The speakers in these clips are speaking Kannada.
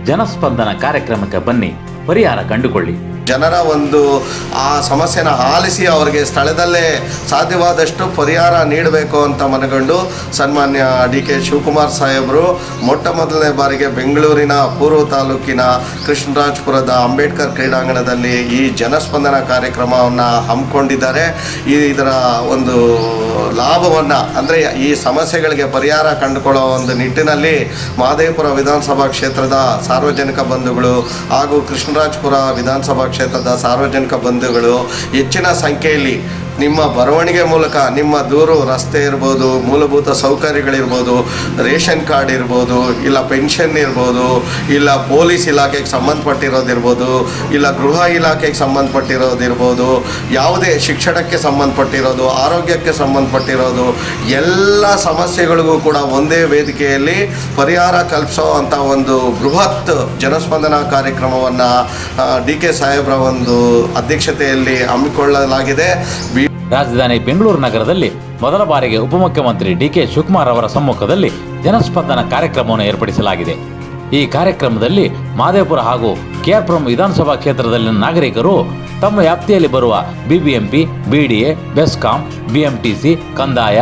ಜನಸ್ಪಂದನ ಕಾರ್ಯಕ್ರಮಕ್ಕೆ ಬನ್ನಿ, ಪರಿಹಾರ ಕಂಡುಕೊಳ್ಳಿ. ಜನರ ಒಂದು ಆ ಸಮಸ್ಯೆನ ಆಲಿಸಿ ಅವರಿಗೆ ಸ್ಥಳದಲ್ಲೇ ಸಾಧ್ಯವಾದಷ್ಟು ಪರಿಹಾರ ನೀಡಬೇಕು ಅಂತ ಮನಗಂಡು ಸನ್ಮಾನ್ಯ ಡಿ ಕೆ ಶಿವಕುಮಾರ್ ಸಾಹೇಬರು ಮೊಟ್ಟ ಮೊದಲನೇ ಬಾರಿಗೆ ಬೆಂಗಳೂರಿನ ಪೂರ್ವ ತಾಲೂಕಿನ ಕೃಷ್ಣರಾಜಪುರದ ಅಂಬೇಡ್ಕರ್ ಕ್ರೀಡಾಂಗಣದಲ್ಲಿ ಈ ಜನಸ್ಪಂದನ ಕಾರ್ಯಕ್ರಮವನ್ನು ಹಮ್ಮಿಕೊಂಡಿದ್ದಾರೆ. ಇದರ ಒಂದು ಲಾಭವನ್ನು ಅಂದರೆ ಈ ಸಮಸ್ಯೆಗಳಿಗೆ ಪರಿಹಾರ ಕಂಡುಕೊಳ್ಳೋ ಒಂದು ನಿಟ್ಟಿನಲ್ಲಿ ಮಹದೇವಪುರ ವಿಧಾನಸಭಾ ಕ್ಷೇತ್ರದ ಸಾರ್ವಜನಿಕ ಬಂಧುಗಳು ಹಾಗೂ ಕೃಷ್ಣರಾಜಪುರ ವಿಧಾನಸಭಾ ಕ್ಷೇತ್ರದ ಸಾರ್ವಜನಿಕ ಬಂಧುಗಳು ಹೆಚ್ಚಿನ ಸಂಖ್ಯೆಯಲ್ಲಿ ನಿಮ್ಮ ಬರವಣಿಗೆ ಮೂಲಕ ನಿಮ್ಮ ದೂರು ರಸ್ತೆ ಇರ್ಬೋದು, ಮೂಲಭೂತ ಸೌಕರ್ಯಗಳಿರ್ಬೋದು, ರೇಷನ್ ಕಾರ್ಡ್ ಇರ್ಬೋದು, ಇಲ್ಲ ಪೆನ್ಷನ್ ಇರ್ಬೋದು, ಇಲ್ಲ ಪೊಲೀಸ್ ಇಲಾಖೆಗೆ ಸಂಬಂಧಪಟ್ಟಿರೋದಿರ್ಬೋದು, ಇಲ್ಲ ಗೃಹ ಇಲಾಖೆಗೆ ಸಂಬಂಧಪಟ್ಟಿರೋದಿರ್ಬೋದು, ಯಾವುದೇ ಶಿಕ್ಷಣಕ್ಕೆ ಸಂಬಂಧಪಟ್ಟಿರೋದು, ಆರೋಗ್ಯಕ್ಕೆ ಸಂಬಂಧಪಟ್ಟಿರೋದು ಎಲ್ಲ ಸಮಸ್ಯೆಗಳಿಗೂ ಕೂಡ ಒಂದೇ ವೇದಿಕೆಯಲ್ಲಿ ಪರಿಹಾರ ಕಲ್ಪಿಸೋ ಅಂಥ ಒಂದು ಬೃಹತ್ ಜನಸ್ಪಂದನ ಕಾರ್ಯಕ್ರಮವನ್ನು ಡಿ ಕೆ ಸಾಹೇಬ್ರ ಒಂದು ಅಧ್ಯಕ್ಷತೆಯಲ್ಲಿ ಹಮ್ಮಿಕೊಳ್ಳಲಾಗಿದೆ. ರಾಜಧಾನಿ ಬೆಂಗಳೂರು ನಗರದಲ್ಲಿ ಮೊದಲ ಬಾರಿಗೆ ಉಪಮುಖ್ಯಮಂತ್ರಿ ಡಿ ಕೆ ಶಿವಕುಮಾರ್ ಅವರ ಸಮ್ಮುಖದಲ್ಲಿ ಜನಸ್ಪಂದನ ಕಾರ್ಯಕ್ರಮವನ್ನು ಏರ್ಪಡಿಸಲಾಗಿದೆ. ಈ ಕಾರ್ಯಕ್ರಮದಲ್ಲಿ ಮಹದೇವಪುರ ಹಾಗೂ ಕೆಆರ್ಪುರಂ ವಿಧಾನಸಭಾ ಕ್ಷೇತ್ರದಲ್ಲಿನ ನಾಗರಿಕರು ತಮ್ಮ ವ್ಯಾಪ್ತಿಯಲ್ಲಿ ಬರುವ ಬಿಬಿಎಂಪಿ, ಬಿಡಿಎ, ಬೆಸ್ಕಾಂ, ಬಿಎಂಟಿಸಿ, ಕಂದಾಯ,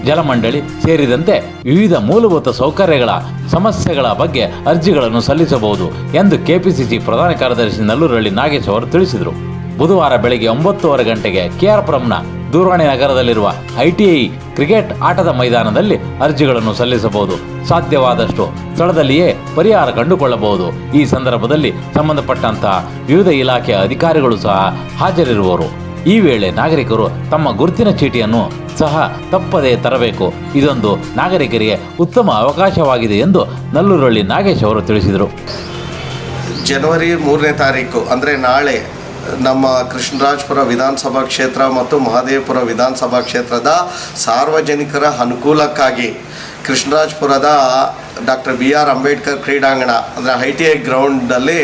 ಜಲಮಂಡಳಿ ಸೇರಿದಂತೆ ವಿವಿಧ ಮೂಲಭೂತ ಸೌಕರ್ಯಗಳ ಸಮಸ್ಯೆಗಳ ಬಗ್ಗೆ ಅರ್ಜಿಗಳನ್ನು ಸಲ್ಲಿಸಬಹುದು ಎಂದು ಕೆಪಿಸಿಸಿ ಪ್ರಧಾನ ಕಾರ್ಯದರ್ಶಿ ನಲ್ಲೂರಹಳ್ಳಿ ನಾಗೇಶ್ ಅವರು ತಿಳಿಸಿದರು. ಬುಧವಾರ ಬೆಳಗ್ಗೆ 9:30 ಗಂಟೆಗೆ ಕೆಆರ್ಪುರಂನ ದೂರವಾಣಿ ನಗರದಲ್ಲಿರುವ ಐಟಿಐ ಕ್ರಿಕೆಟ್ ಆಟದ ಮೈದಾನದಲ್ಲಿ ಅರ್ಜಿಗಳನ್ನು ಸಲ್ಲಿಸಬಹುದು. ಸಾಧ್ಯವಾದಷ್ಟು ಸ್ಥಳದಲ್ಲಿಯೇ ಪರಿಹಾರ ಕಂಡುಕೊಳ್ಳಬಹುದು. ಈ ಸಂದರ್ಭದಲ್ಲಿ ಸಂಬಂಧಪಟ್ಟಂತಹ ವಿವಿಧ ಇಲಾಖೆಯ ಅಧಿಕಾರಿಗಳು ಸಹ ಹಾಜರಿರುವರು. ಈ ವೇಳೆ ನಾಗರಿಕರು ತಮ್ಮ ಗುರುತಿನ ಚೀಟಿಯನ್ನು ಸಹ ತಪ್ಪದೇ ತರಬೇಕು. ಇದೊಂದು ನಾಗರಿಕರಿಗೆ ಉತ್ತಮ ಅವಕಾಶವಾಗಿದೆ ಎಂದು ನಲ್ಲೂರಹಳ್ಳಿ ನಾಗೇಶ್ ಅವರು ತಿಳಿಸಿದರು. ಜನವರಿ 3ನೇ ತಾರೀಕು ಅಂದರೆ ನಾಳೆ ನಮ್ಮ ಕೃಷ್ಣರಾಜಪುರ ವಿಧಾನಸಭಾ ಕ್ಷೇತ್ರ ಮತ್ತು ಮಹದೇವಪುರ ವಿಧಾನಸಭಾ ಕ್ಷೇತ್ರದ ಸಾರ್ವಜನಿಕರ ಅನುಕೂಲಕ್ಕಾಗಿ ಕೃಷ್ಣರಾಜಪುರದ ಡಾಕ್ಟರ್ BR ಅಂಬೇಡ್ಕರ್ ಕ್ರೀಡಾಂಗಣ ಅಂದರೆ ITI ಗ್ರೌಂಡಲ್ಲಿ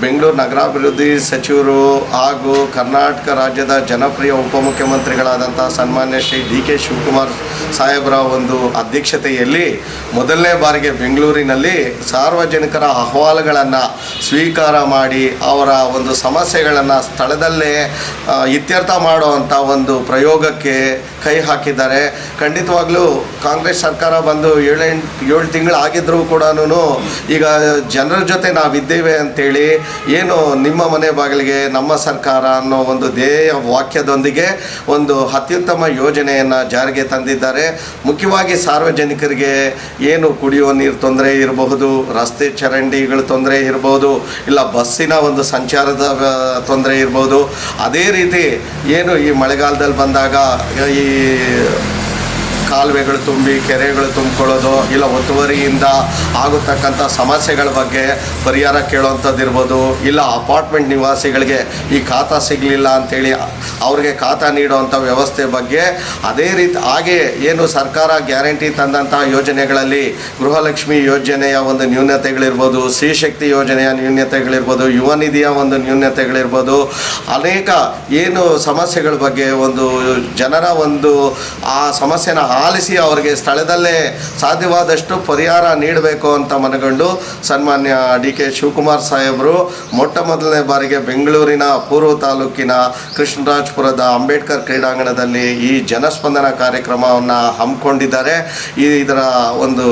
ಬೆಂಗಳೂರು ನಗರಾಭಿವೃದ್ಧಿ ಸಚಿವರು ಹಾಗೂ ಕರ್ನಾಟಕ ರಾಜ್ಯದ ಜನಪ್ರಿಯ ಉಪಮುಖ್ಯಮಂತ್ರಿಗಳಾದಂಥ ಸನ್ಮಾನ್ಯ ಶ್ರೀ ಡಿ ಕೆ ಶಿವಕುಮಾರ್ ಸಾಹೇಬರ ಒಂದು ಅಧ್ಯಕ್ಷತೆಯಲ್ಲಿ ಮೊದಲನೇ ಬಾರಿಗೆ ಬೆಂಗಳೂರಿನಲ್ಲಿ ಸಾರ್ವಜನಿಕರ ಅಹವಾಲುಗಳನ್ನು ಸ್ವೀಕಾರ ಮಾಡಿ ಅವರ ಒಂದು ಸಮಸ್ಯೆಗಳನ್ನು ಸ್ಥಳದಲ್ಲೇ ಇತ್ಯರ್ಥ ಮಾಡುವಂಥ ಒಂದು ಪ್ರಯೋಗಕ್ಕೆ ಕೈ ಹಾಕಿದ್ದಾರೆ. ಖಂಡಿತವಾಗ್ಲೂ ಕಾಂಗ್ರೆಸ್ ಸರ್ಕಾರ ಬಂದು 7 ತಿಂಗಳು ಆಗಿದ್ದರೂ ಕೂಡ ಈಗ ಜನರ ಜೊತೆ ನಾವಿದ್ದೇವೆ ಅಂತೇಳಿ ಏನು ನಿಮ್ಮ ಮನೆ ಬಾಗಿಲಿಗೆ ನಮ್ಮ ಸರ್ಕಾರ ಅನ್ನೋ ಒಂದು ಧ್ಯೇಯ ವಾಕ್ಯದೊಂದಿಗೆ ಒಂದು ಅತ್ಯುತ್ತಮ ಯೋಜನೆಯನ್ನು ಜಾರಿಗೆ ತಂದಿದ್ದಾರೆ. ಮುಖ್ಯವಾಗಿ ಸಾರ್ವಜನಿಕರಿಗೆ ಏನು ಕುಡಿಯುವ ನೀರು ತೊಂದರೆ ಇರಬಹುದು, ರಸ್ತೆ ಚರಂಡಿಗಳ ತೊಂದರೆ ಇರ್ಬೋದು, ಇಲ್ಲ ಬಸ್ಸಿನ ಒಂದು ಸಂಚಾರದ ತೊಂದರೆ ಇರ್ಬೋದು. ಅದೇ ರೀತಿ ಏನು ಈ ಮಳೆಗಾಲದಲ್ಲಿ ಬಂದಾಗ ಈ ಕಾಲುವೆಗಳು ತುಂಬಿ ಕೆರೆಗಳು ತುಂಬಿಕೊಳ್ಳೋದು, ಇಲ್ಲ ಒತ್ತುವರಿಯಿಂದ ಆಗತಕ್ಕಂಥ ಸಮಸ್ಯೆಗಳ ಬಗ್ಗೆ ಪರಿಹಾರ ಕೇಳೋವಂಥದ್ದಿರ್ಬೋದು, ಇಲ್ಲ ಅಪಾರ್ಟ್ಮೆಂಟ್ ನಿವಾಸಿಗಳಿಗೆ ಈ ಖಾತಾ ಸಿಗಲಿಲ್ಲ ಅಂಥೇಳಿ ಅವ್ರಿಗೆ ಖಾತಾ ನೀಡುವಂಥ ವ್ಯವಸ್ಥೆ ಬಗ್ಗೆ, ಅದೇ ರೀತಿ ಹಾಗೆ ಏನು ಸರ್ಕಾರ ಗ್ಯಾರಂಟಿ ತಂದಂಥ ಯೋಜನೆಗಳಲ್ಲಿ ಗೃಹಲಕ್ಷ್ಮಿ ಯೋಜನೆಯ ಒಂದು ನ್ಯೂನತೆಗಳಿರ್ಬೋದು, ಸ್ತ್ರೀಶಕ್ತಿ ಯೋಜನೆಯ ನ್ಯೂನತೆಗಳಿರ್ಬೋದು, ಯುವ ನಿಧಿಯ ಒಂದು ನ್ಯೂನತೆಗಳಿರ್ಬೋದು, ಅನೇಕ ಏನು ಸಮಸ್ಯೆಗಳ ಬಗ್ಗೆ ಒಂದು ಜನರ ಒಂದು ಆ ಸಮಸ್ಯೆನ ಆಲಿಸಿ ಅವರಿಗೆ ಸ್ಥಳದಲ್ಲೇ ಸಾಧ್ಯವಾದಷ್ಟು ಪರಿಹಾರ ನೀಡಬೇಕು ಅಂತ ಮನಗಂಡು ಸನ್ಮಾನ್ಯ ಡಿ ಕೆ ಶಿವಕುಮಾರ್ ಸಾಹೇಬರು ಮೊಟ್ಟ ಮೊದಲನೇ ಬಾರಿಗೆ ಬೆಂಗಳೂರಿನ ಪೂರ್ವ ತಾಲೂಕಿನ ಕೃಷ್ಣರಾಜಪುರದ ಅಂಬೇಡ್ಕರ್ ಕ್ರೀಡಾಂಗಣದಲ್ಲಿ ಈ ಜನಸ್ಪಂದನ ಕಾರ್ಯಕ್ರಮವನ್ನು ಹಮ್ಮಿಕೊಂಡಿದ್ದಾರೆ. ಇದರ ಒಂದು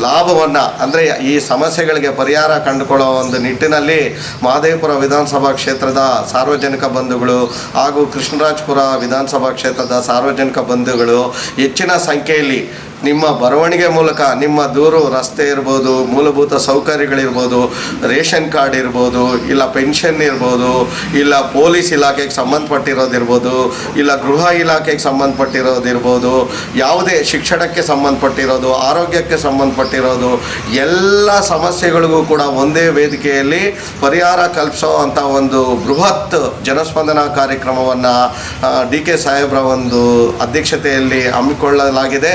ಲಾಭವನ್ನು ಅಂದರೆ ಈ ಸಮಸ್ಯೆಗಳಿಗೆ ಪರಿಹಾರ ಕಂಡುಕೊಳ್ಳೋ ಒಂದು ನಿಟ್ಟಿನಲ್ಲಿ ಮಹದೇವಪುರ ವಿಧಾನಸಭಾ ಕ್ಷೇತ್ರದ ಸಾರ್ವಜನಿಕ ಬಂಧುಗಳು ಹಾಗೂ ಕೃಷ್ಣರಾಜಪುರ ವಿಧಾನಸಭಾ ಕ್ಷೇತ್ರದ ಸಾರ್ವಜನಿಕ ಬಂಧುಗಳು ಹೆಚ್ಚಿನ ಸಂಖ್ಯೆಯಲ್ಲಿ ನಿಮ್ಮ ಬರವಣಿಗೆ ಮೂಲಕ ನಿಮ್ಮ ದೂರು ರಸ್ತೆ ಇರ್ಬೋದು, ಮೂಲಭೂತ ಸೌಕರ್ಯಗಳಿರ್ಬೋದು, ರೇಷನ್ ಕಾರ್ಡ್ ಇರ್ಬೋದು, ಇಲ್ಲ ಪೆನ್ಷನ್ ಇರ್ಬೋದು, ಇಲ್ಲ ಪೊಲೀಸ್ ಇಲಾಖೆಗೆ ಸಂಬಂಧಪಟ್ಟಿರೋದಿರ್ಬೋದು, ಇಲ್ಲ ಗೃಹ ಇಲಾಖೆಗೆ ಸಂಬಂಧಪಟ್ಟಿರೋದಿರ್ಬೋದು, ಯಾವುದೇ ಶಿಕ್ಷಣಕ್ಕೆ ಸಂಬಂಧಪಟ್ಟಿರೋದು, ಆರೋಗ್ಯಕ್ಕೆ ಸಂಬಂಧಪಟ್ಟಿರೋದು ಎಲ್ಲ ಸಮಸ್ಯೆಗಳಿಗೂ ಕೂಡ ಒಂದೇ ವೇದಿಕೆಯಲ್ಲಿ ಪರಿಹಾರ ಕಲ್ಪಿಸೋ ಅಂಥ ಒಂದು ಬೃಹತ್ ಜನಸ್ಪಂದನ ಕಾರ್ಯಕ್ರಮವನ್ನು ಡಿ ಕೆ ಸಾಹೇಬ್ರ ಒಂದು ಅಧ್ಯಕ್ಷತೆಯಲ್ಲಿ ಹಮ್ಮಿಕೊಳ್ಳಲಾಗಿದೆ.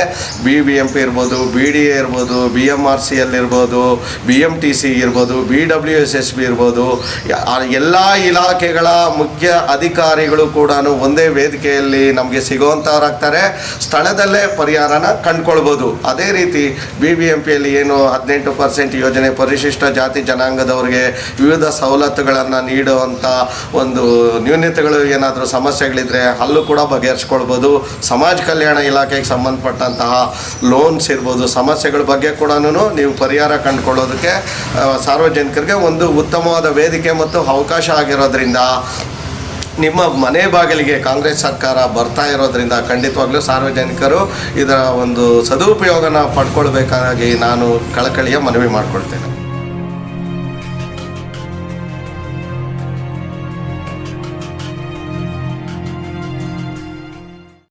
BBMP ಇರ್ಬೋದು, BDA ಇರ್ಬೋದು, BMRCL ಇರ್ಬೋದು, BMTC ಇರ್ಬೋದು, BWSSB ಇರ್ಬೋದು, ಎಲ್ಲ ಇಲಾಖೆಗಳ ಮುಖ್ಯ ಅಧಿಕಾರಿಗಳು ಕೂಡ ಒಂದೇ ವೇದಿಕೆಯಲ್ಲಿ ನಮಗೆ ಸಿಗುವಂಥವ್ರಾಗ್ತಾರೆ. ಸ್ಥಳದಲ್ಲೇ ಪರಿಹಾರನ ಕಂಡುಕೊಳ್ಬೋದು. ಅದೇ ರೀತಿ BBMPಯಲ್ಲಿ ಏನು 18% ಯೋಜನೆ ಪರಿಶಿಷ್ಟ ಜಾತಿ ಜನಾಂಗದವ್ರಿಗೆ ವಿವಿಧ ಸವಲತ್ತುಗಳನ್ನು ನೀಡುವಂಥ ಒಂದು ನ್ಯೂನತೆಗಳು ಏನಾದರೂ ಸಮಸ್ಯೆಗಳಿದ್ರೆ ಅಲ್ಲೂ ಕೂಡ ಬಗೆಹರಿಸ್ಕೊಳ್ಬೋದು. ಸಮಾಜ ಕಲ್ಯಾಣ ಇಲಾಖೆಗೆ ಸಂಬಂಧಪಟ್ಟಂತಹ ಲೋನ್ಸ್ ಇರ್ಬೋದು, ಸಮಸ್ಯೆಗಳ ಬಗ್ಗೆ ಕೂಡ ನೀವು ಪರಿಹಾರ ಕಂಡುಕೊಳ್ಳೋದಕ್ಕೆ ಸಾರ್ವಜನಿಕರಿಗೆ ಒಂದು ಉತ್ತಮವಾದ ವೇದಿಕೆ ಮತ್ತು ಅವಕಾಶ ಆಗಿರೋದ್ರಿಂದ ನಿಮ್ಮ ಮನೆ ಬಾಗಿಲಿಗೆ ಕಾಂಗ್ರೆಸ್ ಸರ್ಕಾರ ಬರ್ತಾ ಇರೋದ್ರಿಂದ ಖಂಡಿತವಾಗ್ಲೂ ಸಾರ್ವಜನಿಕರು ಇದರ ಒಂದು ಸದುಪಯೋಗನ ಪಡ್ಕೊಳ್ಬೇಕಾಗಿ ನಾನು ಕಳಕಳಿಯ ಮನವಿ ಮಾಡಿಕೊಳ್ತೇನೆ.